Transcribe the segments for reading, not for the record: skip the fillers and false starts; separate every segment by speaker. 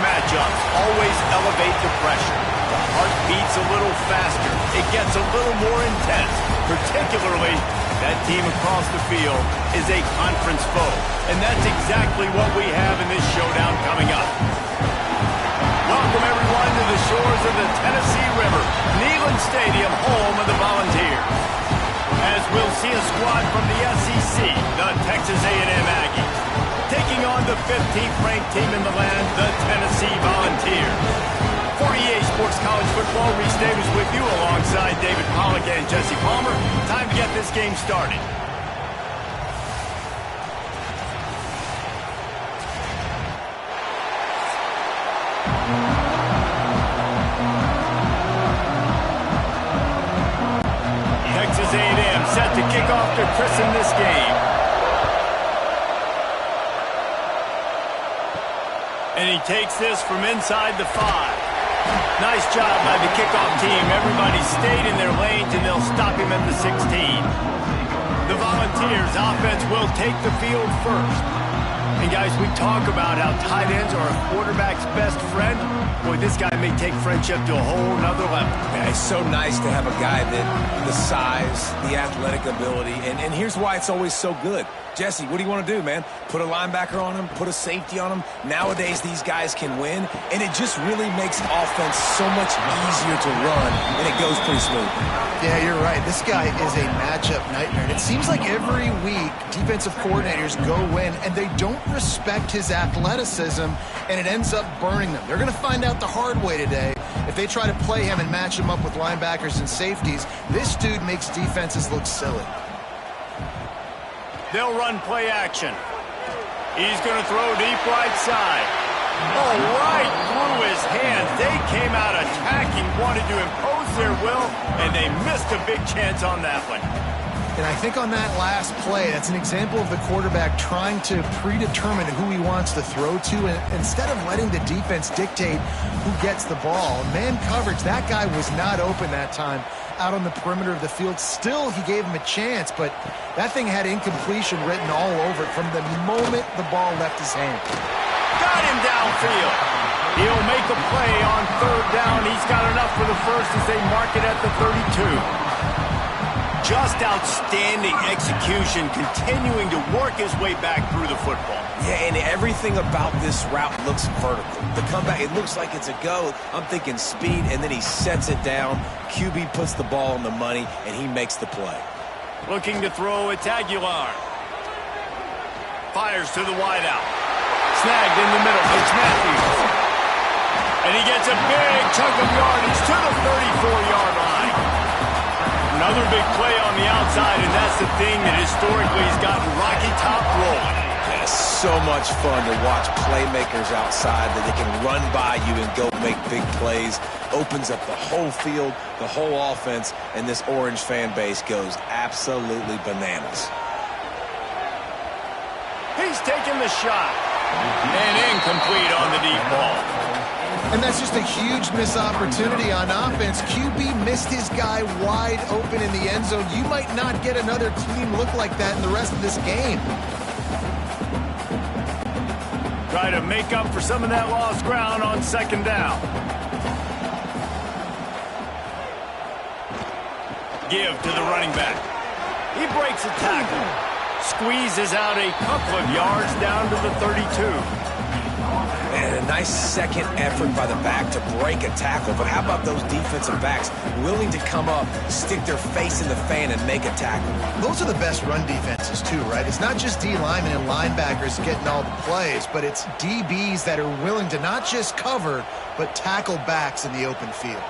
Speaker 1: matchups always elevate the pressure. The heart beats a little faster. It gets a little more intense. Particularly, that team across the field is a conference foe. And that's exactly what we have in this showdown coming up. Welcome, everyone, to the shores of the Tennessee River. Neyland Stadium, home of the Volunteers. As we'll see a squad from the SEC, the Texas A&M Aggies, taking on the 15th-ranked team in the land, the Tennessee Volunteers. For EA Sports College Football, Reese Davis with you alongside David Pollack and Jesse Palmer. Time to get this game started. Texas A&M set to kick off to christen this game. And he takes this from inside the 5. Nice job by the kickoff team. Everybody stayed in their lanes, and they'll stop him at the 16. The Volunteers offense will take the field first. And, guys, we talk about how tight ends are a quarterback's best friend. Boy, this guy may take friendship to a whole nother level.
Speaker 2: Yeah, it's so nice to have a guy that the size, the athletic ability, and here's why it's always so good. Jesse, what do you want to do, man? Put a linebacker on him, put a safety on him. Nowadays, these guys can win, and it just really makes offense so much easier to run, and it goes pretty smooth.
Speaker 3: Yeah, you're right. This guy is a matchup nightmare, and it seems like every week defensive coordinators go in, and they don't respect his athleticism, and it ends up burning them. They're going to find out the hard way today. If they try to play him and match him up with linebackers and safeties, this dude makes defenses look silly.
Speaker 1: They'll run play action. He's going to throw deep right side. Oh, right through his hands. They came out attacking, wanted to impose their will, and they missed a big chance on that one.
Speaker 3: And I think on that last play, that's an example of the quarterback trying to predetermine who he wants to throw to, and instead of letting the defense dictate who gets the ball. Man coverage, that guy was not open that time out on the perimeter of the field. Still, he gave him a chance, but that thing had incompletion written all over it from the moment the ball left his hand.
Speaker 1: Got him downfield. He'll make a play on third down. He's got enough for the first as they mark it at the 32. Just outstanding execution, continuing to work his way back through the football.
Speaker 2: Yeah, and everything about this route looks vertical. The comeback, it looks like it's a go. I'm thinking speed, and then he sets it down. QB puts the ball on the money, and he makes the play.
Speaker 1: Looking to throw, it's Aguilar. Fires to the wideout. Snagged in the middle. It's Matthews. And he gets a big chunk of yardage to the 34-yard line. Another big play on the outside, and that's the thing that historically has gotten Rocky Top rolling.
Speaker 2: Yeah, so much fun to watch playmakers outside that they can run by you and go make big plays. Opens up the whole field, the whole offense, and this Orange fan base goes absolutely bananas.
Speaker 1: He's taking the shot. And incomplete on the deep ball.
Speaker 3: And that's just a huge missed opportunity on offense. QB missed his guy wide open in the end zone. You might not get another team look like that in the rest of this game.
Speaker 1: Try to make up for some of that lost ground on second down. Give to the running back. He breaks a tackle. Squeezes out a couple of yards down to the 32.
Speaker 2: And a nice second effort by the back to break a tackle. But how about those defensive backs willing to come up, stick their face in the fan, and make a tackle?
Speaker 3: Those are the best run defenses, too, right? It's not just D linemen and linebackers getting all the plays, but it's DBs that are willing to not just cover, but tackle backs in the open field.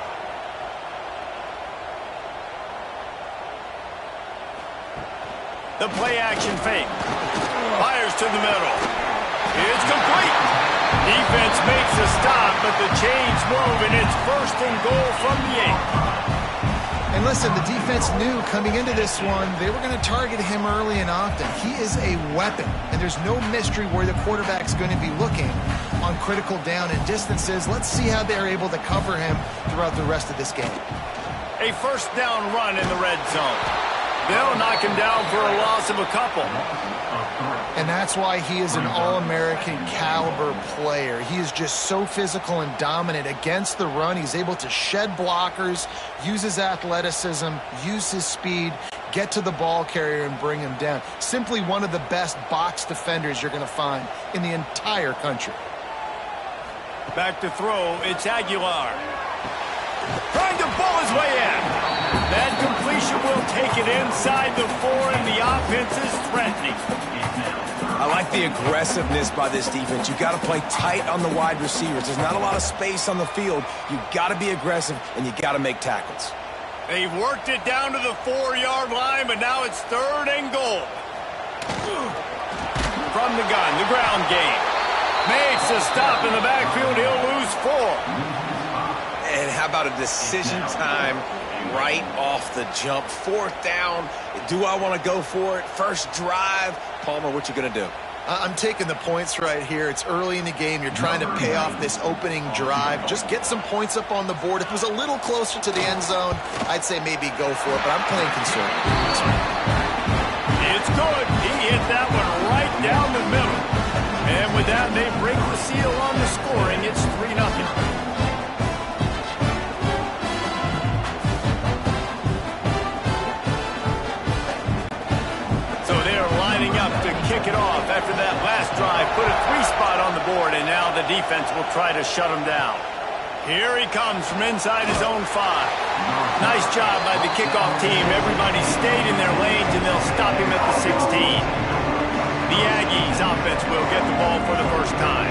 Speaker 1: The play action fake. Fires to the middle. It's complete. Defense makes a stop, but the chains move, and it's first and goal from the 8.
Speaker 3: And listen, the defense knew coming into this one, they were going to target him early and often. He is a weapon, and there's no mystery where the quarterback's going to be looking on critical down and distances. Let's see how they're able to cover him throughout the rest of this game.
Speaker 1: A first down run in the red zone. They'll knock him down for a loss of a couple.
Speaker 3: And that's why he is an All-American caliber player. He is just so physical and dominant against the run. He's able to shed blockers, use his athleticism, use his speed, get to the ball carrier and bring him down. Simply one of the best box defenders you're going to find in the entire country.
Speaker 1: Back to throw, it's Aguilar. Trying to ball his way in. That completion will take it inside the 4, and the offense is threatening.
Speaker 2: I like the aggressiveness by this defense. You've got to play tight on the wide receivers. There's not a lot of space on the field. You've got to be aggressive, and you've got to make tackles.
Speaker 1: They've worked it down to the 4-yard line, but now it's 3rd and goal. From the gun, the ground game. Makes a stop in the backfield. He'll lose 4.
Speaker 2: And how about a decision time right off the jump? 4th down. Do I want to go for it? First drive. Palmer, what you going to do?
Speaker 3: I'm taking the points right here. It's early in the game. You're trying to pay off this opening drive. Just get some points up on the board. If it was a little closer to the end zone, I'd say maybe go for it, but I'm playing conservative.
Speaker 1: It's good. He hit that one right down the middle. And with that, they break the seal on the scoring. It's 3-0. Kick it off after that last drive, put a 3-spot on the board, and now the defense will try to shut him down. Here he comes from inside his own 5. Nice job by the kickoff team. Everybody stayed in their lanes, and they'll stop him at the 16. The Aggies offense will get the ball for the first time.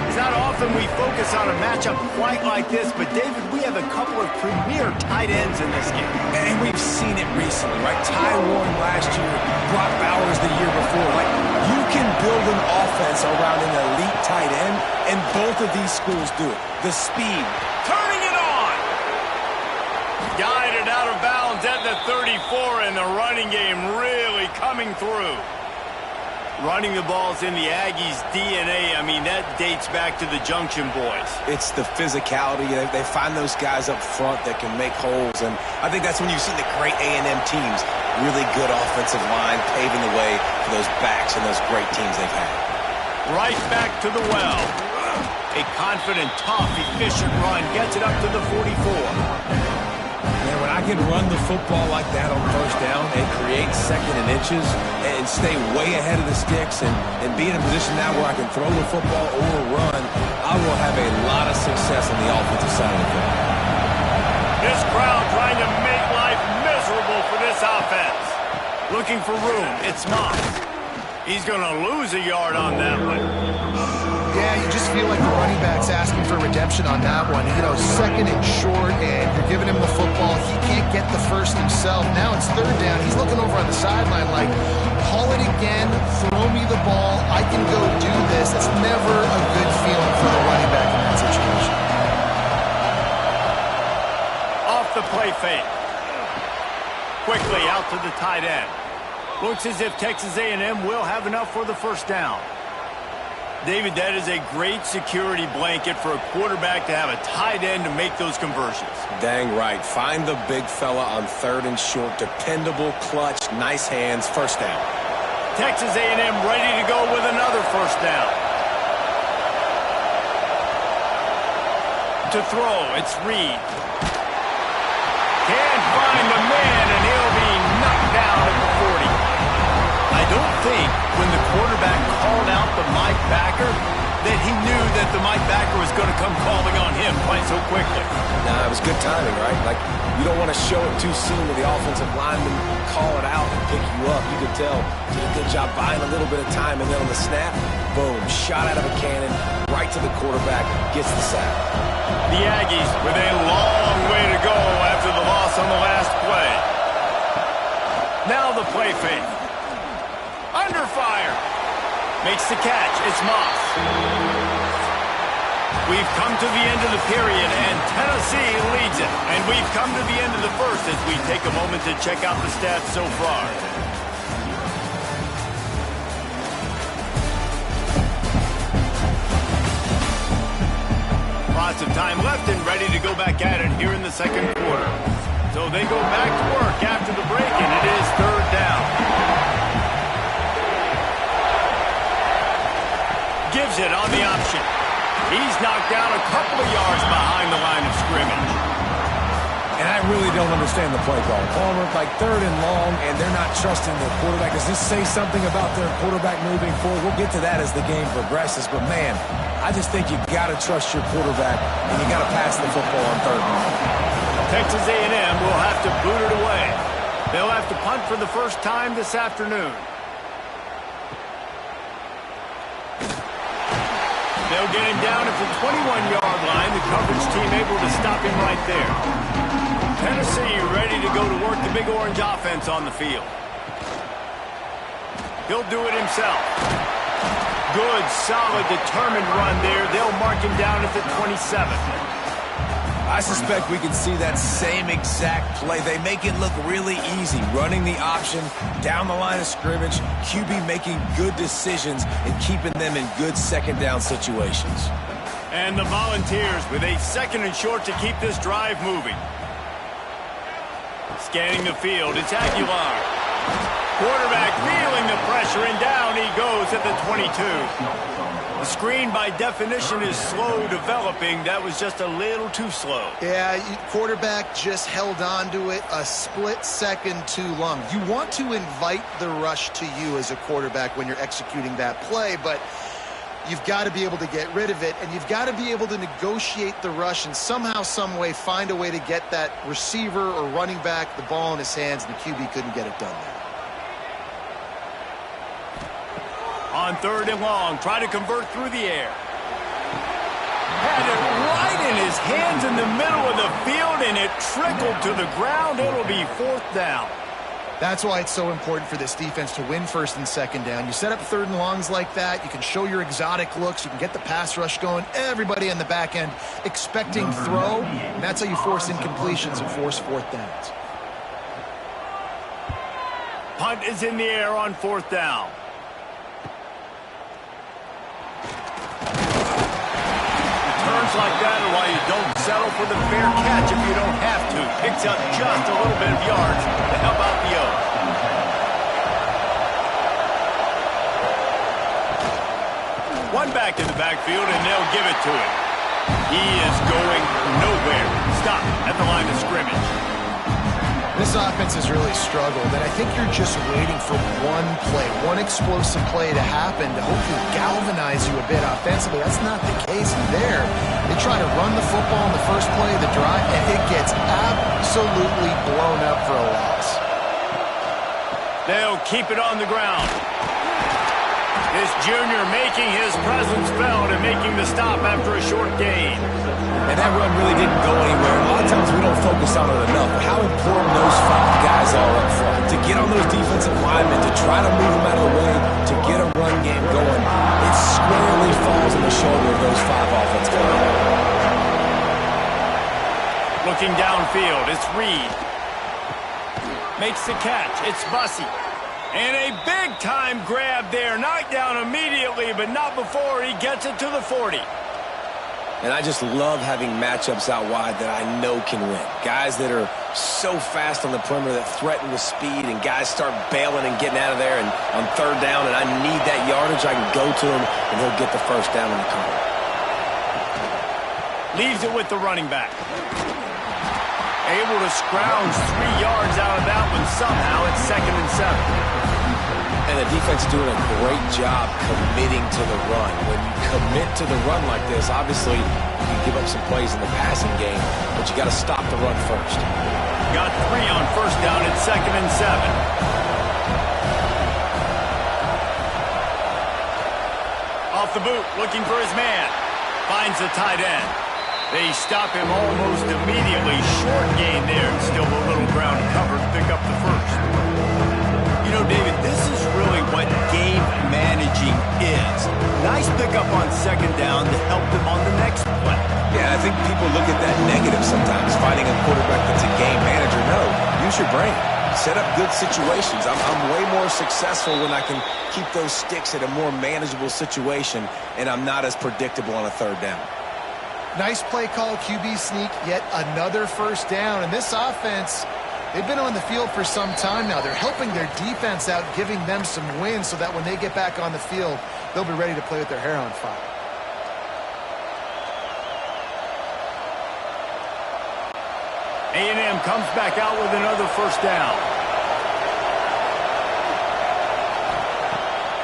Speaker 1: It's not often we focus on a matchup quite like this, but David, we have a couple of premier tight ends in this game.
Speaker 2: And we've seen it recently, right? Ty Warren last year, Brock Bowers the year before. Like, you can build an offense around an elite tight end, and both of these schools do it. The speed.
Speaker 1: Turning it on! Guided out of bounds at the 34, and the running game really coming through. Running the ball's in the Aggies' DNA. I mean, that dates back to the Junction Boys.
Speaker 2: It's the physicality. They find those guys up front that can make holes, and I think that's when you've seen the great A&M teams. Really good offensive line paving the way for those backs and those great teams they've had.
Speaker 1: Right back to the well. A confident, tough, efficient run gets it up to the 44.
Speaker 2: Man, when I can run the football like that on 1st down and create 2nd and inches and stay way ahead of the sticks and be in a position now where I can throw the football or run, I will have a lot of success on the offensive side of the ball.
Speaker 1: This crowd trying to make life miserable for this offense. Looking for room. It's Moss. He's going to lose a yard on that one.
Speaker 3: Yeah, you just feel like the running back's asking for redemption on that one. You know, 2nd and short, and you're giving him the football. He can't get the first himself. Now it's 3rd down. He's looking over on the sideline like, call it again, throw me the ball, I can go do this. That's never a good feeling for the running back in that situation.
Speaker 1: Off the play fake. Quickly out to the tight end. Looks as if Texas A&M will have enough for the 1st down. David, that is a great security blanket for a quarterback to have a tight end to make those conversions.
Speaker 2: Dang right. Find the big fella on 3rd and short. Dependable, clutch, nice hands, 1st down.
Speaker 1: Texas A&M ready to go with another 1st down. To throw, it's Reed. Can't find the man, and he'll be knocked down at the 40. I don't think when the quarterback called out the Mike backer that he knew that the Mike backer was going to come calling on him quite so quickly.
Speaker 2: Nah, it was good timing, right? Like, you don't want to show it too soon to the offensive lineman, call it out and pick you up. You could tell, did a good job buying a little bit of time, and then on the snap, boom, shot out of a cannon, right to the quarterback, gets the sack.
Speaker 1: The Aggies with a long way to go after the loss on the last play. Now the play fake. Under fire. Makes the catch. It's Moss. We've come to the end of the period, and Tennessee leads it. And we've come to the end of the 1st as we take a moment to check out the stats so far. Lots of time left and ready to go back at it here in the 2nd quarter. So they go back to work after the break, and it is 3rd down. gives it on the option. He's knocked down a couple of yards behind the line of scrimmage.
Speaker 2: And I really don't understand the play call. Palmer, like 3rd and long, and they're not trusting their quarterback. Does this say something about their quarterback moving forward? We'll get to that as the game progresses. But, man, I just think you got to trust your quarterback, and you got to pass the football on 3rd and long.
Speaker 1: Texas A&M will have to boot it away. They'll have to punt for the first time this afternoon. They'll get him down at the 21-yard line. The coverage team able to stop him right there. Tennessee ready to go to work the Big Orange offense on the field. He'll do it himself. Good, solid, determined run there. They'll mark him down at the 27.
Speaker 2: I suspect we can see that same exact play. They make it look really easy, running the option down the line of scrimmage, QB making good decisions and keeping them in good second down situations.
Speaker 1: And the Volunteers with a 2nd and short to keep this drive moving. Scanning the field, it's Aguilar. Quarterback feeling the pressure, and down he goes at the 22. The screen, by definition, is slow developing. That was just a little too slow.
Speaker 3: Yeah, quarterback just held on to it a split second too long. You want to invite the rush to you as a quarterback when you're executing that play, but you've got to be able to get rid of it, and you've got to be able to negotiate the rush and somehow, some way, find a way to get that receiver or running back the ball in his hands, and the QB couldn't get it done there.
Speaker 1: On 3rd and long, try to convert through the air. Had it right in his hands in the middle of the field, and it trickled to the ground. It'll be 4th down.
Speaker 3: That's why it's so important for this defense to win 1st and 2nd down. You set up 3rd and longs like that, you can show your exotic looks, you can get the pass rush going, everybody on the back end expecting throw, and that's how you force incompletions and force 4th downs.
Speaker 1: Punt is in the air on 4th down. Returns like that are why you don't settle for the fair catch if you don't have to. Picks up just a little bit of yards to help out the O. One back in the backfield, and they'll give it to him. He is going nowhere. Stop at the line of scrimmage.
Speaker 3: This offense has really struggled, and I think you're just waiting for one play, one explosive play to happen to hopefully galvanize you a bit offensively. That's not the case there. They try to run the football in the first play of the drive, and it gets absolutely blown up for a loss.
Speaker 1: They'll keep it on the ground. This junior making his presence felt and making the stop after a short gain.
Speaker 2: And that run really didn't go anywhere. A lot of times we don't focus on it enough. How important those 5 guys are up front. To get on those defensive linemen, to try to move them out of the way, to get a run game going. It squarely falls on the shoulder of those 5 offensive linemen.
Speaker 1: Looking downfield, it's Reed. Makes the catch. It's Bussey. And a big-time grab there. Knocked down immediately, but not before he gets it to the 40.
Speaker 2: And I just love having matchups out wide that I know can win. Guys that are so fast on the perimeter that threaten with speed, and guys start bailing and getting out of there. And on 3rd down, and I need that yardage, I can go to him, and he'll get the 1st down in the corner.
Speaker 1: Leaves it with the running back. Able to scrounge 3 yards out of that one somehow. It's 2nd and 7.
Speaker 2: And the defense doing a great job committing to the run. When you commit to the run like this, obviously you can give up some plays in the passing game, but you got to stop the run first.
Speaker 1: Got 3 on 1st down at 2nd and 7. Off the boot, looking for his man. Finds the tight end. They stop him almost immediately. Short gain there, and still a little ground cover to pick up the 1st. You know, David, this is really what game managing is. Nice pickup on 2nd down to help them on the next play.
Speaker 2: Yeah, I think people look at that negative sometimes, finding a quarterback that's a game manager. No, use your brain. Set up good situations. I'm way more successful when I can keep those sticks at a more manageable situation, and I'm not as predictable on a 3rd down.
Speaker 3: Nice play call, QB sneak, yet another 1st down. And this offense, They've been on the field for some time now. They're helping their defense out, giving them some wins so that when they get back on the field, they'll be ready to play with their hair on fire.
Speaker 1: A&M comes back out with another first down.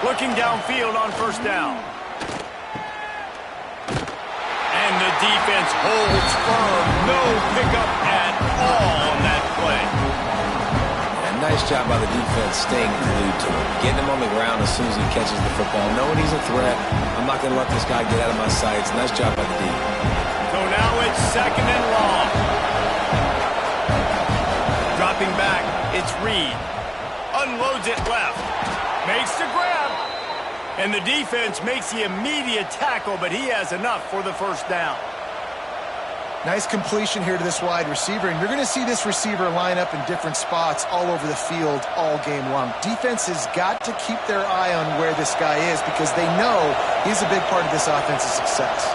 Speaker 1: Looking downfield on first down. And the defense holds firm. No pickup at all on that play.
Speaker 2: And nice job by the defense staying glued to him. Getting him on the ground as soon as he catches the football. Knowing he's a threat. I'm not going to let this guy get out of my sights. Nice job by the D.
Speaker 1: So now it's second and long. Dropping back, it's Reed. Unloads it left. Makes the grab. And the defense makes the immediate tackle, but he has enough for the first down.
Speaker 3: Nice completion here to this wide receiver, and you're going to see this receiver line up in different spots all over the field all game long. Defense has got to keep their eye on where this guy is because they know he's a big part of this offense's success.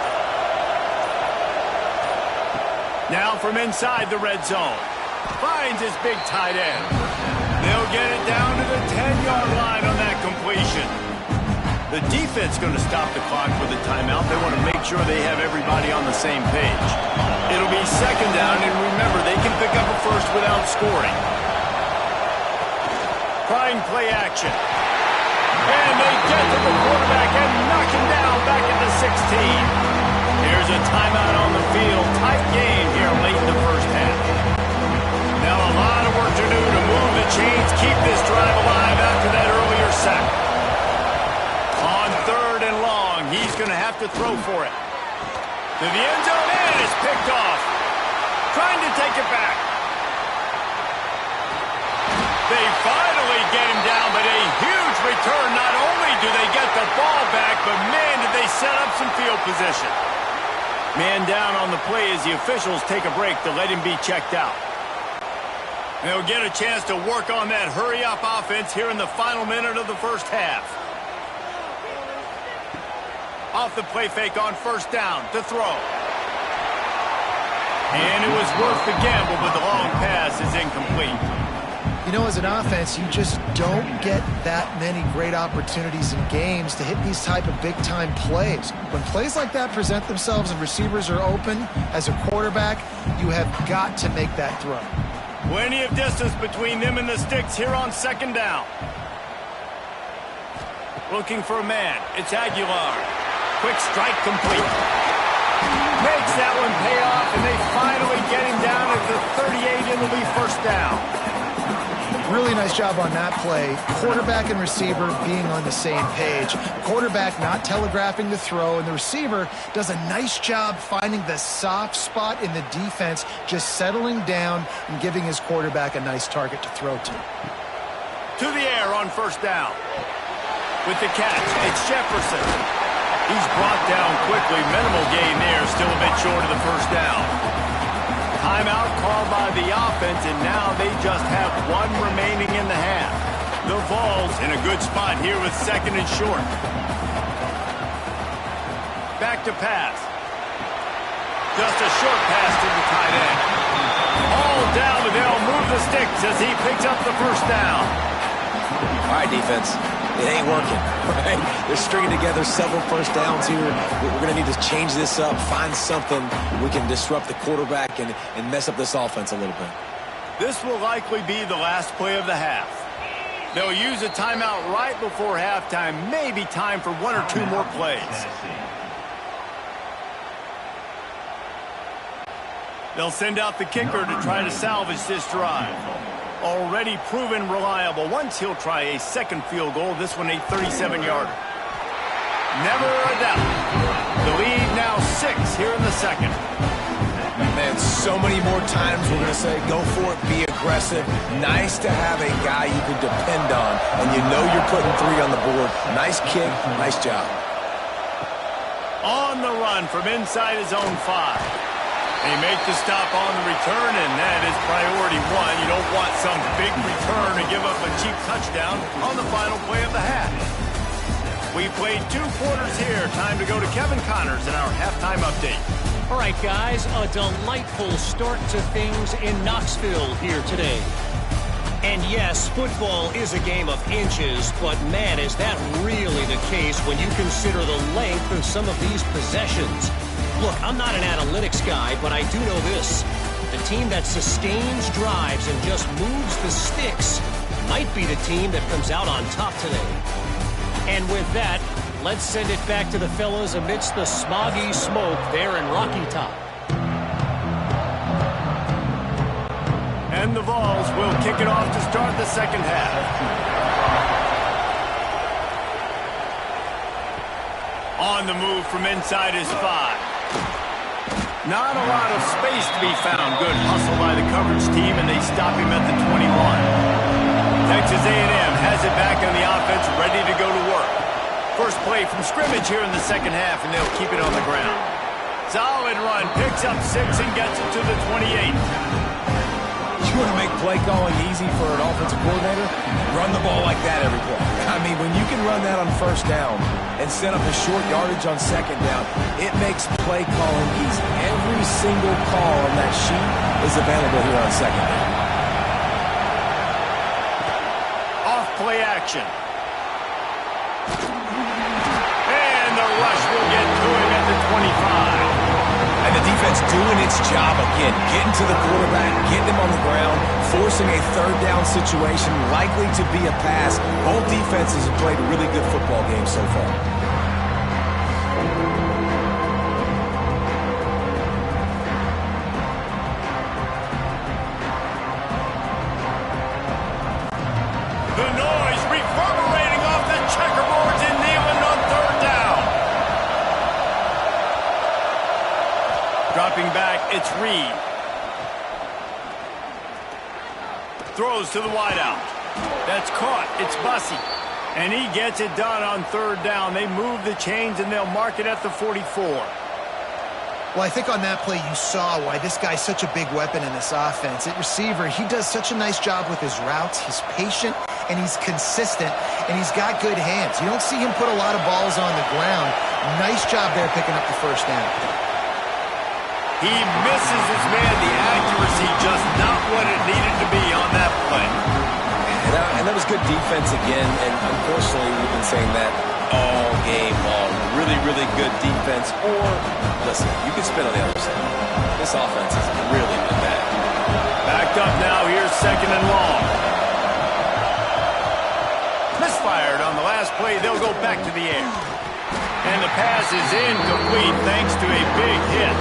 Speaker 1: Now from inside the red zone. Finds his big tight end. They'll get it down to the 10-yard line on that completion. The defense going to stop the clock with a timeout. They want to make sure they have everybody on the same page. It'll be second down, and remember, they can pick up a first without scoring. Trying play action. And they get to the quarterback and knock him down back at the 16. Here's a timeout on the field. Tight game here late in the first half. Now a lot of work to do to move the chains, keep this drive alive after that earlier sack. On third and long, he's going to have to throw for it. To the end zone, and it's picked off. Trying to take it back. They finally get him down, but a huge return. Not only do they get the ball back, but man, did they set up some field position. Man down on the play as the officials take a break to let him be checked out. They'll get a chance to work on that hurry-up offense here in the final minute of the first half. Off the play fake on first down to throw. And it was worth the gamble, but the long pass is incomplete.
Speaker 3: You know, as an offense, you just don't get that many great opportunities in games to hit these type of big-time plays. When plays like that present themselves and receivers are open, as a quarterback, you have got to make that throw.
Speaker 1: Plenty of distance between them and the sticks here on second down. Looking for a man. It's Aguilar. Quick strike complete. Makes that one pay off, and they finally get him down at the 38. It'll be first down.
Speaker 3: Really nice job on that play. Quarterback and receiver being on the same page. Quarterback not telegraphing the throw, and the receiver does a nice job finding the soft spot in the defense, just settling down and giving his quarterback a nice target to throw to.
Speaker 1: To the air on first down. With the catch, it's Jefferson. He's brought down quickly. Minimal gain there, still a bit short of the first down. Timeout called by the offense, and now they just have one remaining in the half. The Vols in a good spot here with second and short. Back to pass. Just a short pass to the tight end. All down, but they'll move the sticks as he picks up the first down.
Speaker 2: All right, defense. It ain't working, right? They're stringing together several first downs here. We're going to need to change this up, find something we can disrupt the quarterback and mess up this offense a little bit.
Speaker 1: This will likely be the last play of the half. They'll use a timeout right before halftime. Maybe time for one or two more plays. They'll send out the kicker to try to salvage this drive. Already proven reliable. Once he'll try a second field goal, this one a 37-yarder. Never a doubt. The lead now 6 here in the second.
Speaker 2: Man, so many more times we're going to say, go for it, be aggressive. Nice to have a guy you can depend on, and you know you're putting 3 on the board. Nice kick, nice job.
Speaker 1: On the run from inside his own 5. They make the stop on the return, and that is priority 1. You don't want some big return to give up a cheap touchdown on the final play of the half. We played 2 quarters here. Time to go to Kevin Connors in our halftime update.
Speaker 4: All right, guys, a delightful start to things in Knoxville here today. And yes, football is a game of inches, but man, is that really the case when you consider the length of some of these possessions. Look, I'm not an analytics guy, but I do know this. The team that sustains drives and just moves the sticks might be the team that comes out on top today. And with that, let's send it back to the fellas amidst the smoggy smoke there in Rocky Top.
Speaker 1: And the Vols will kick it off to start the second half. On the move from inside his 5. Not a lot of space to be found. Good hustle by the coverage team, and they stop him at the 21. Texas A&M has it back on the offense, ready to go to work. First play from scrimmage here in the second half, and they'll keep it on the ground. Solid run, picks up 6 and gets it to the 28.
Speaker 2: You want to make play calling easy for an offensive coordinator? Run the ball like that every play. I mean, when you can run that on first down and set up a short yardage on second down, it makes play calling easy. Every single call on that sheet is available here on second down.
Speaker 1: Off play action. And the rush will get to him at the 25.
Speaker 2: And the defense doing its job again, getting to the quarterback, getting him on the ground, forcing a third down situation, likely to be a pass. Both defenses have played a really good football game so far.
Speaker 1: The noise reverberating off the checkerboards in Neyland on third down. Dropping back, it's Reed. Throws to the wideout. That's caught. It's Bussey. And he gets it done on third down. They move the chains, and they'll mark it at the 44.
Speaker 3: Well, I think on that play you saw why this guy's such a big weapon in this offense. At receiver, he does such a nice job with his routes. He's patient, and he's consistent, and he's got good hands. You don't see him put a lot of balls on the ground. Nice job there picking up the first down.
Speaker 1: He misses his man. The accuracy just not what it needed to be on that play.
Speaker 2: And that was good defense again, and unfortunately we've been saying that all game long. Really, really good defense. Or, listen, you can spin on the other side. This offense has really been bad.
Speaker 1: Backed up now. Here's second and long. Misfired on the last play. They'll go back to the air. And the pass is incomplete thanks to a big hit.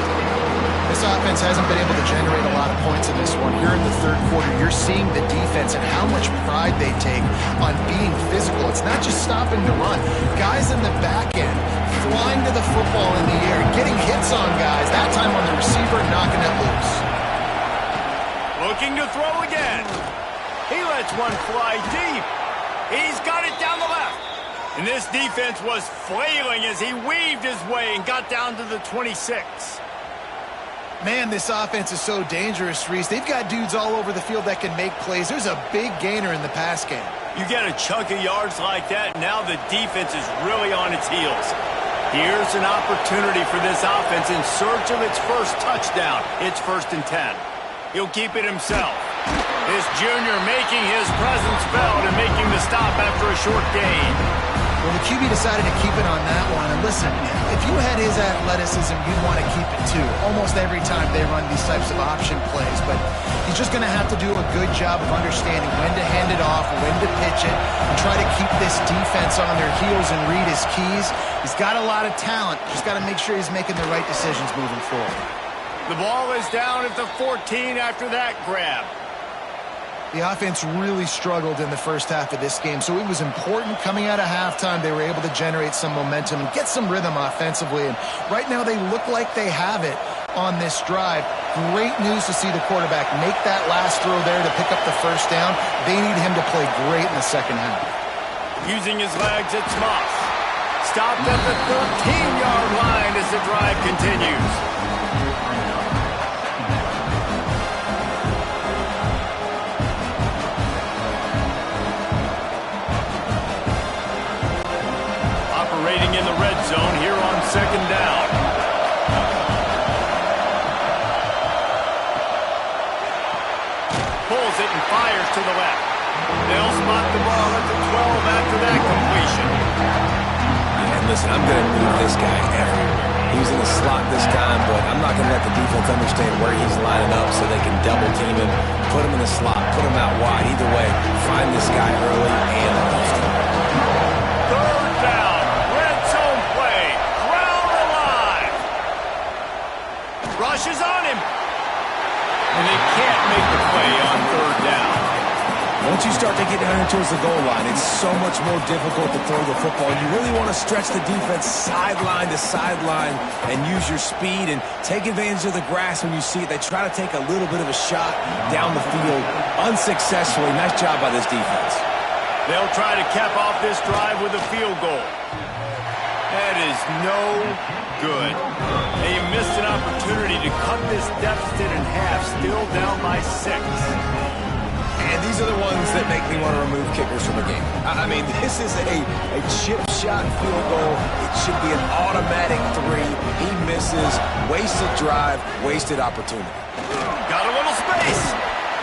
Speaker 3: This offense hasn't been able to generate a lot of points in this one. Here in the third quarter, you're seeing the defense and how much pride they take on being physical. It's not just stopping the run. Guys in the back end flying to the football in the air, getting hits on guys, that time on the receiver, knocking it loose.
Speaker 1: Looking to throw again. He lets one fly deep. He's got it down the left. And this defense was flailing as he weaved his way and got down to the 26.
Speaker 3: Man, this offense is so dangerous, Reese. They've got dudes all over the field that can make plays. There's a big gainer in the pass game.
Speaker 1: You get a chunk of yards like that, now the defense is really on its heels. Here's an opportunity for this offense in search of its first touchdown. It's 1st and 10. He'll keep it himself. This junior making his presence felt and making the stop after a short gain.
Speaker 3: Well, the QB decided to keep it on that one. And listen, if you had his athleticism, you'd want to keep it too. Almost every time they run these types of option plays. But he's just going to have to do a good job of understanding when to hand it off, when to pitch it, and try to keep this defense on their heels and read his keys. He's got a lot of talent. Just got to make sure he's making the right decisions moving forward.
Speaker 1: The ball is down at the 14 after that grab.
Speaker 3: The offense really struggled in the first half of this game, so it was important coming out of halftime they were able to generate some momentum and get some rhythm offensively. And right now they look like they have it on this drive. Great news to see the quarterback make that last throw there to pick up the first down. They need him to play great in the second half.
Speaker 1: Using his legs, it's Moss. Stopped at the 13-yard line as the drive continues. Operating in the red zone here on second down. receivers to the left. They'll spot the ball at the 12 after that completion.
Speaker 2: Yeah, and listen, I'm going to move this guy everywhere. He's in the slot this time, but I'm not going to let the defense understand where he's lining up so they can double team him, put him in the slot, put him out wide. Either way, find this guy early and often.
Speaker 1: Third down, red zone play, crowd alive. Rush is on him. And they can't make the play on third down.
Speaker 2: Once you start to get down here towards the goal line, it's so much more difficult to throw the football. You really want to stretch the defense sideline to sideline and use your speed and take advantage of the grass when you see it. They try to take a little bit of a shot down the field unsuccessfully. Nice job by this defense.
Speaker 1: They'll try to cap off this drive with a field goal. That is no good. They missed an opportunity to cut this deficit in half, still down by 6.
Speaker 2: And these are the ones that make me want to remove kickers from the game. I mean, this is a chip shot field goal. It should be an automatic 3. He misses. Wasted drive, wasted opportunity.
Speaker 1: Got a little space.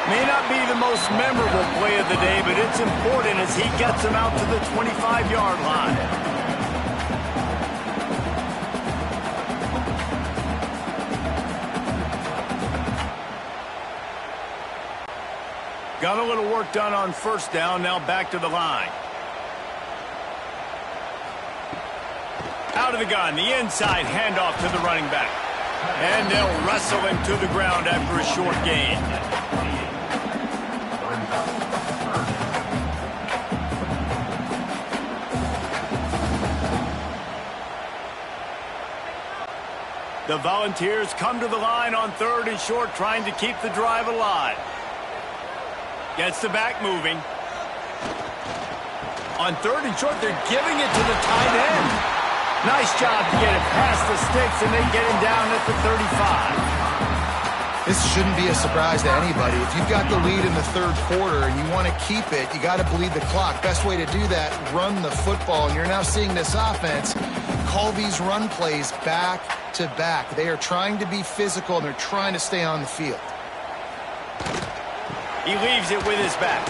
Speaker 1: May not be the most memorable play of the day, but it's important as he gets him out to the 25-yard line. Got a little work done on first down, now back to the line. Out of the gun, the inside handoff to the running back. And they'll wrestle him to the ground after a short gain. The Volunteers come to the line on 3rd and short, trying to keep the drive alive. Gets the back moving. On 3rd and short, they're giving it to the tight end. Nice job to get it past the sticks, and they get him down at the 35.
Speaker 3: This shouldn't be a surprise to anybody. If you've got the lead in the 3rd quarter and you want to keep it, you got to bleed the clock. Best way to do that, run the football. And you're now seeing this offense call these run plays back to back. They are trying to be physical, and they're trying to stay on the field.
Speaker 1: He leaves it with his back.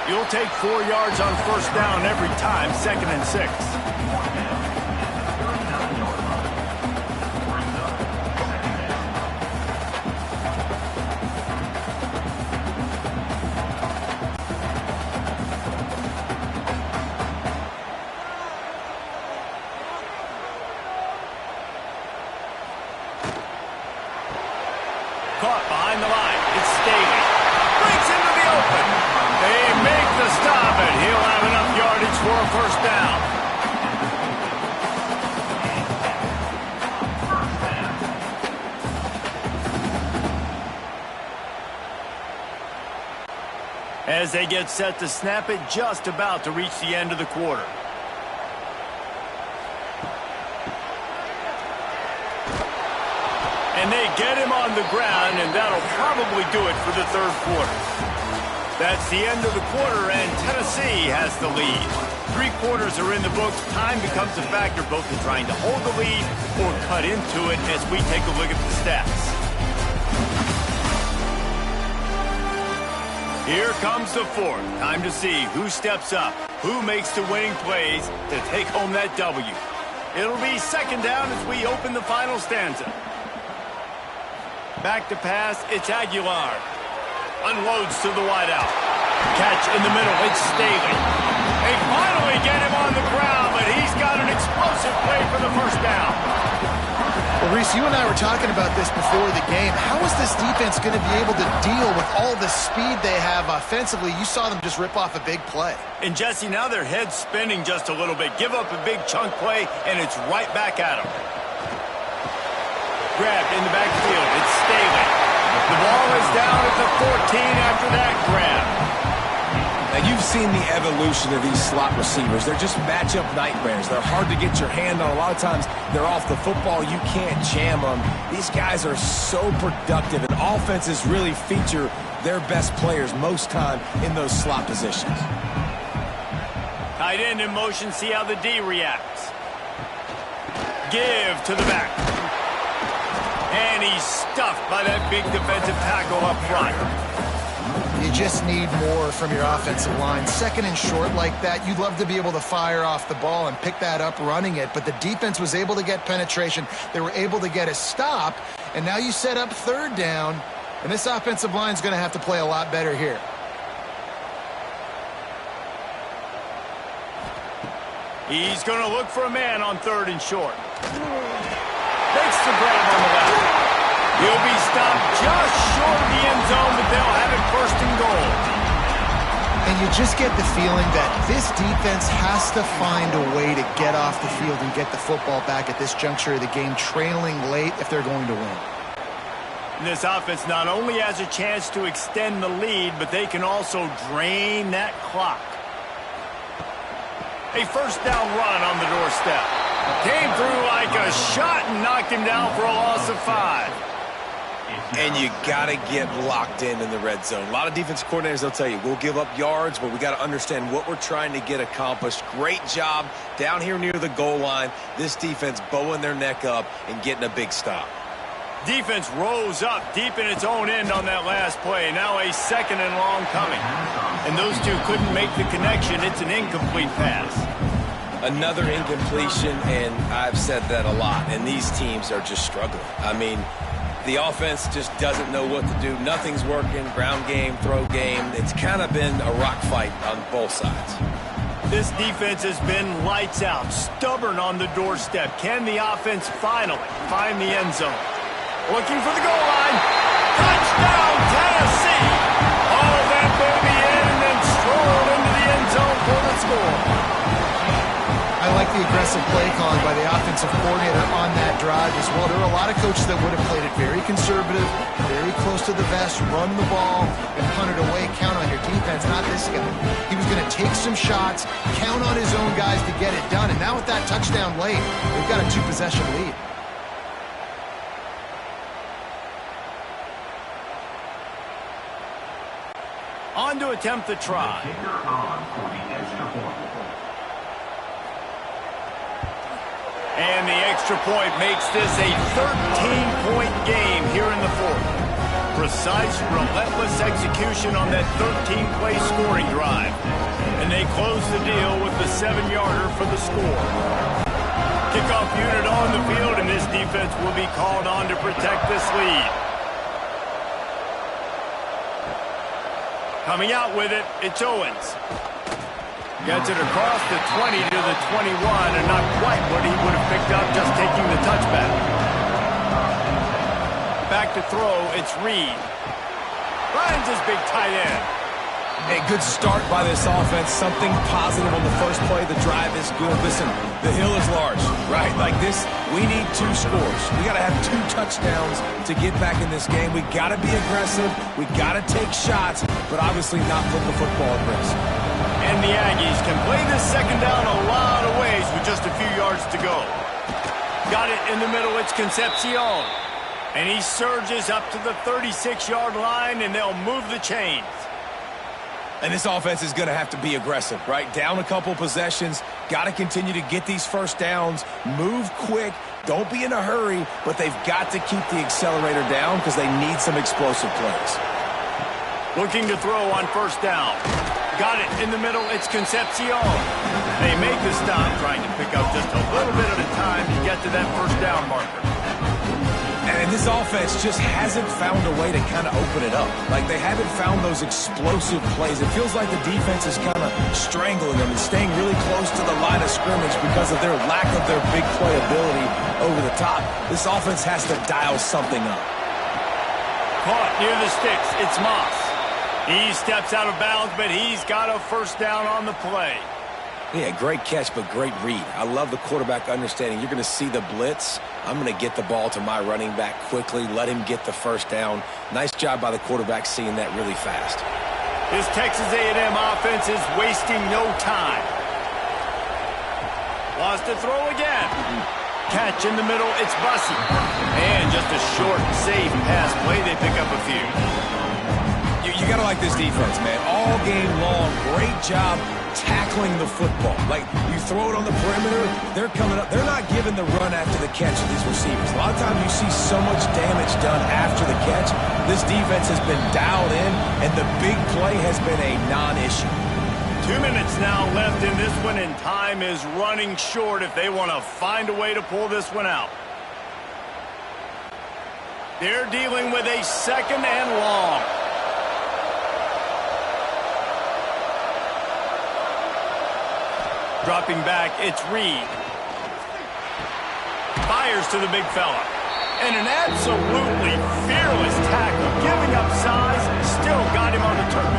Speaker 1: You'll take 4 yards on first down every time, 2nd and 6. Caught behind the line. It's Staley. Breaks into the open. They make the stop, and he'll have enough yardage for a first down. As they get set to snap it, just about to reach the end of the quarter. And they get him on the ground, and that'll probably do it for the 3rd quarter. That's the end of the quarter, and Tennessee has the lead. 3 quarters are in the books. Time becomes a factor both in trying to hold the lead or cut into it as we take a look at the stats. Here comes the 4th. Time to see who steps up, who makes the winning plays to take home that W. It'll be 2nd down as we open the final stanza. Back to pass, it's Aguilar. Unloads to the wideout. Catch in the middle, it's Staley. They finally get him on the ground, but he's got an explosive play for the first down.
Speaker 3: Well, Reese, you and I were talking about this before the game. How is this defense going to be able to deal with all the speed they have offensively? You saw them just rip off a big play.
Speaker 1: And Jesse, now their head's spinning just a little bit. Give up a big chunk play, and it's right back at them. Grabbed in the backfield. It's Staley. The ball is down at the 14 after that grab.
Speaker 2: Now, you've seen the evolution of these slot receivers. They're just matchup nightmares. They're hard to get your hand on. A lot of times, they're off the football. You can't jam them. These guys are so productive, and offenses really feature their best players most time in those slot positions.
Speaker 1: Tight end in motion. See how the D reacts. Give to the back. And he's stuffed by that big defensive tackle up front.
Speaker 3: You just need more from your offensive line. Second and short like that, you'd love to be able to fire off the ball and pick that up running it, but the defense was able to get penetration. They were able to get a stop, and now you set up third down, and this offensive line is going to have to play a lot better here.
Speaker 1: He's going to look for a man on third and short. Makes the grab on the left. He'll be stopped just short of the end zone, but they'll have it first and goal.
Speaker 3: And you just get the feeling that this defense has to find a way to get off the field and get the football back at this juncture of the game, trailing late if they're going to win.
Speaker 1: And this offense not only has a chance to extend the lead, but they can also drain that clock. A first down run on the doorstep. Came through like a shot and knocked him down for a loss of 5.
Speaker 2: And you got to get locked in the red zone. A lot of defense coordinators, they'll tell you, we'll give up yards, but we got to understand what we're trying to get accomplished. Great job down here near the goal line. This defense bowing their neck up and getting a big stop.
Speaker 1: Defense rose up deep in its own end on that last play. Now a second and long coming. And those two couldn't make the connection. It's an incomplete pass.
Speaker 2: Another incompletion, and I've said that a lot, and these teams are just struggling. I mean, the offense just doesn't know what to do. Nothing's working. Ground game, throw game. It's kind of been a rock fight on both sides.
Speaker 1: This defense has been lights out, stubborn on the doorstep. Can the offense finally find the end zone? Looking for the goal line. Touchdown, Tennessee! All that baby in and then stroll into the end zone for the score.
Speaker 3: I like the aggressive play calling by the offensive coordinator on that drive as well. There were a lot of coaches that would have played it very conservative, very close to the vest, run the ball, and punt it away, count on your defense. Not this guy. He was going to take some shots, count on his own guys to get it done. And now with that touchdown late, they've got a 2-possession lead.
Speaker 1: On to attempt the try. And the extra point makes this a 13-point game here in the fourth. Precise, relentless execution on that 13-play scoring drive. And they close the deal with the 7-yarder for the score. Kickoff unit on the field, and this defense will be called on to protect this lead. Coming out with it, it's Owens. Gets it across the 20 to the 21, and not quite what he would have picked up just taking the touchback. Back to throw, it's Reed. Finds his big tight end.
Speaker 2: A good start by this offense. Something positive on the first play. The drive is good. Listen, the hill is large, right? Like this, we need 2 scores. We got to have 2 touchdowns to get back in this game. We got to be aggressive. We got to take shots, but obviously not put the football at risk.
Speaker 1: And the Aggies can play this second down a lot of ways with just a few yards to go. Got it in the middle. It's Concepcion. And he surges up to the 36-yard line, and they'll move the chains.
Speaker 2: And this offense is going to have to be aggressive, right? Down a couple possessions. Got to continue to get these first downs. Move quick. Don't be in a hurry, but they've got to keep the accelerator down because they need some explosive plays.
Speaker 1: Looking to throw on first down. Got it in the middle. It's Concepcion. They make the stop, trying to pick up just a little bit at a time to get to that first down marker.
Speaker 2: And this offense just hasn't found a way to kind of open it up. Like, they haven't found those explosive plays. It feels like the defense is kind of strangling them and staying really close to the line of scrimmage because of their lack of their big play ability over the top. This offense has to dial something up.
Speaker 1: Caught near the sticks. It's Moss. He steps out of bounds, but he's got a first down on the play.
Speaker 2: Yeah, great catch, but great read. I love the quarterback understanding. You're going to see the blitz. I'm going to get the ball to my running back quickly, let him get the first down. Nice job by the quarterback seeing that really fast.
Speaker 1: This Texas A&M offense is wasting no time. Wants to throw again. Catch in the middle, it's Bussey. And just a short, safe pass play, they pick up a few.
Speaker 2: You got to like this defense, man. All game long, great job tackling the football. Like, you throw it on the perimeter, they're coming up. They're not giving the run after the catch of these receivers. A lot of times you see so much damage done after the catch. This defense has been dialed in, and the big play has been a non-issue.
Speaker 1: 2 minutes now left in this one, and time is running short if they want to find a way to pull this one out. They're dealing with a 2nd and long. Dropping back, it's Reed. Fires to the big fella. And an absolutely fearless tackle. Giving up size, still got him on the turn.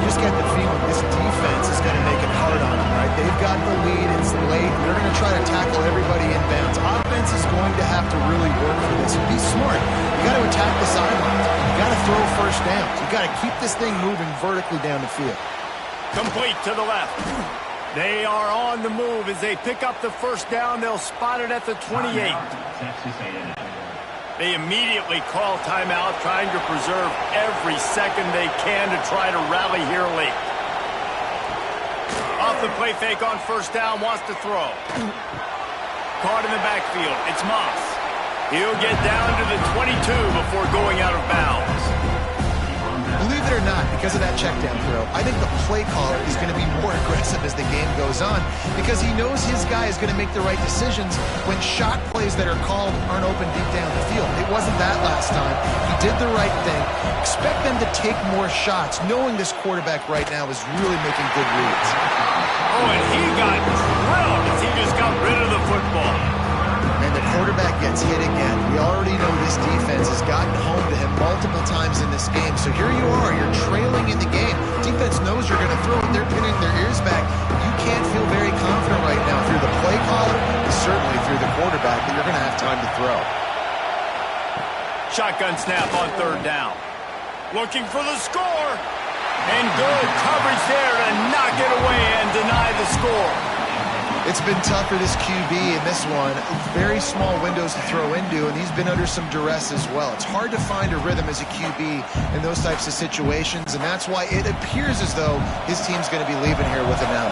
Speaker 3: You just get the feeling this defense is going to make it hard on them, right? They've got the lead. It's late. They're going to try to tackle everybody inbounds. Offense is going to have to really work for this. Be smart. You got to attack the sidelines. You got to throw first downs. You got to keep this thing moving vertically down the field.
Speaker 1: Complete to the left. They are on the move as they pick up the first down. They'll spot it at the 28. They immediately call timeout, trying to preserve every second they can to try to rally here late. Off the play fake on first down, wants to throw. Caught in the backfield, it's Moss. He'll get down to the 22 before going out of bounds.
Speaker 3: Believe it or not, because of that check down throw, I think the play caller is going to be more aggressive as the game goes on because he knows his guy is going to make the right decisions when shot plays that are called aren't open deep down the field. It wasn't that last time. He did the right thing. Expect them to take more shots, knowing this quarterback right now is really making good reads.
Speaker 1: Oh, and he got drilled as he just got rid of the football.
Speaker 3: And the quarterback gets hit again. We already know this defense has gotten home to him multiple times in this game. So here you are, you're trailing in the game. Defense knows you're going to throw it. They're pinning their ears back. You can't feel very confident right now through the play caller and certainly through the quarterback that you're going to have time to throw.
Speaker 1: Shotgun snap on 3rd down. Looking for the score. And good coverage there to knock it away and deny the score.
Speaker 3: It's been tough for this QB in this one. Very small windows to throw into, and he's been under some duress as well. It's hard to find a rhythm as a QB in those types of situations, and that's why it appears as though his team's going to be leaving here with an out.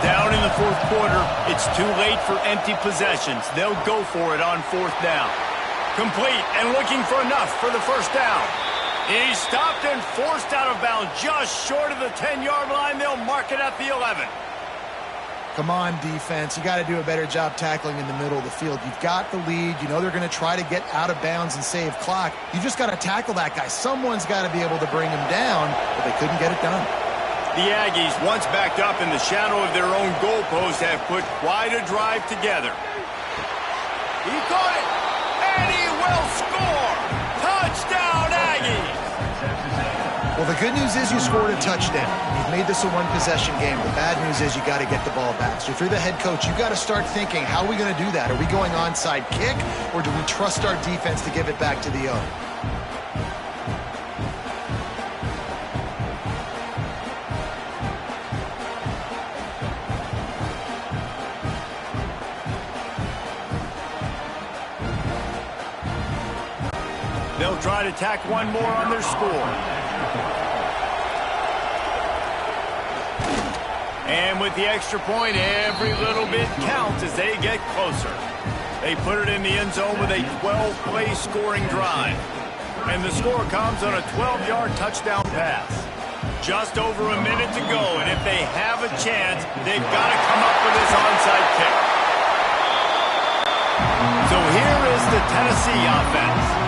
Speaker 1: Down in the 4th quarter, it's too late for empty possessions. They'll go for it on 4th down. Complete and looking for enough for the first down. He's stopped and forced out of bounds just short of the 10-yard line. They'll mark it at the 11.
Speaker 3: Come on, defense. You got to do a better job tackling in the middle of the field. You've got the lead. You know they're going to try to get out of bounds and save clock. You just got to tackle that guy. Someone's got to be able to bring him down, but they couldn't get it done.
Speaker 1: The Aggies, once backed up in the shadow of their own goalpost, have put quite a drive together. He caught it, and he will score. Touchdown, Aggies.
Speaker 3: Well, the good news is you scored a touchdown. You've made this a one-possession game. The bad news is you got to get the ball back. So if you're the head coach, you got to start thinking, how are we going to do that? Are we going onside kick, or do we trust our defense to give it back to the owner?
Speaker 1: They'll try to tack one more on their score. And with the extra point, every little bit counts as they get closer. They put it in the end zone with a 12-play scoring drive. And the score comes on a 12-yard touchdown pass. Just over a minute to go, and if they have a chance, they've got to come up with this onside kick. So here is the Tennessee offense.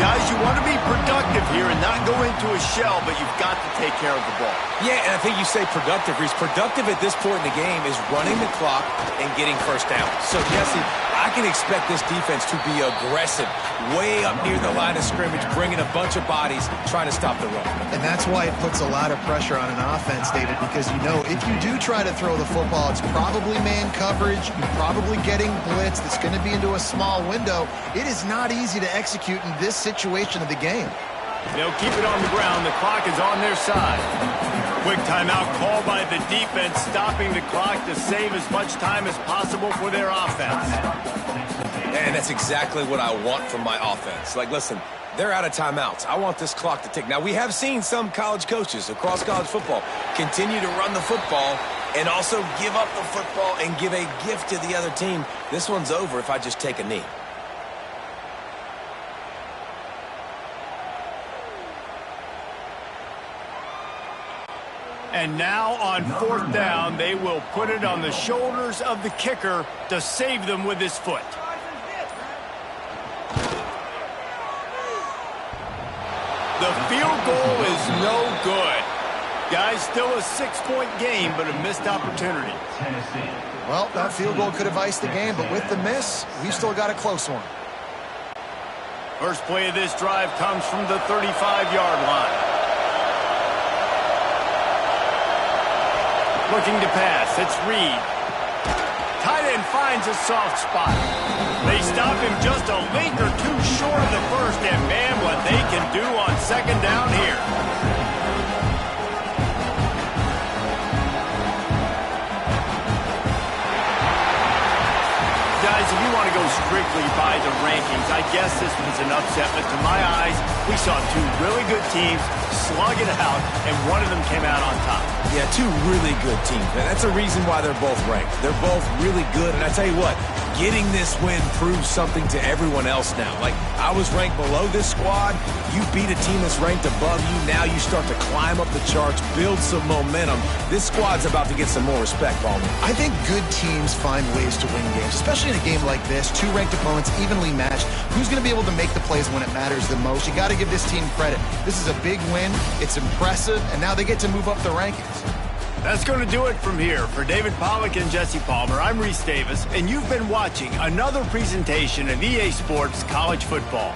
Speaker 1: Guys, you want to be productive here and not go into a shell, but you've got to take care of the ball.
Speaker 2: Yeah, and I think you say productive, Reese. Productive at this point in the game is running the clock and getting first down. So, Jesse, I can expect this defense to be aggressive, way up near the line of scrimmage, bringing a bunch of bodies, trying to stop the run.
Speaker 3: And that's why it puts a lot of pressure on an offense, David, because you know if you do try to throw the football, it's probably man coverage, you're probably getting blitz that's going to be into a small window. It is not easy to execute in this situation of the game.
Speaker 1: They'll keep it on the ground. The clock is on their side. Quick timeout called by the defense, stopping the clock to save as much time as possible for their offense.
Speaker 2: And that's exactly what I want from my offense. Like, listen, they're out of timeouts. I want this clock to tick. Now, we have seen some college coaches across college football continue to run the football and also give up the football and give a gift to the other team. This one's over if I just take a knee.
Speaker 1: And now on 4th down, they will put it on the shoulders of the kicker to save them with his foot. The field goal is no good. Guys, still a 6-point game, but a missed opportunity.
Speaker 3: Well, that field goal could have iced the game, but with the miss, we've still got a close one.
Speaker 1: First play of this drive comes from the 35-yard line. Looking to pass, it's Reed. Tight end finds a soft spot. They stop him just a link or two short of the first, and man, what they can do on 2nd down here. Guys, if you want to go strictly by the rankings, I guess this was an upset, but to my eyes, we saw two really good teams slug it out, and one of them came out on top.
Speaker 2: Yeah, two really good teams, man. That's a reason why they're both ranked. They're both really good, and I tell you what, getting this win proves something to everyone else now. Like, I was ranked below this squad. You beat a team that's ranked above you. Now you start to climb up the charts, build some momentum. This squad's about to get some more respect, Palmer.
Speaker 3: I think good teams find ways to win games, especially in a game like this. Two ranked opponents evenly matched. Who's going to be able to make the plays when it matters the most? You got to give this team credit. This is a big win. It's impressive, and now they get to move up the rankings.
Speaker 1: That's going to do it from here. For David Pollack and Jesse Palmer, I'm Reese Davis, and you've been watching another presentation of EA Sports College Football.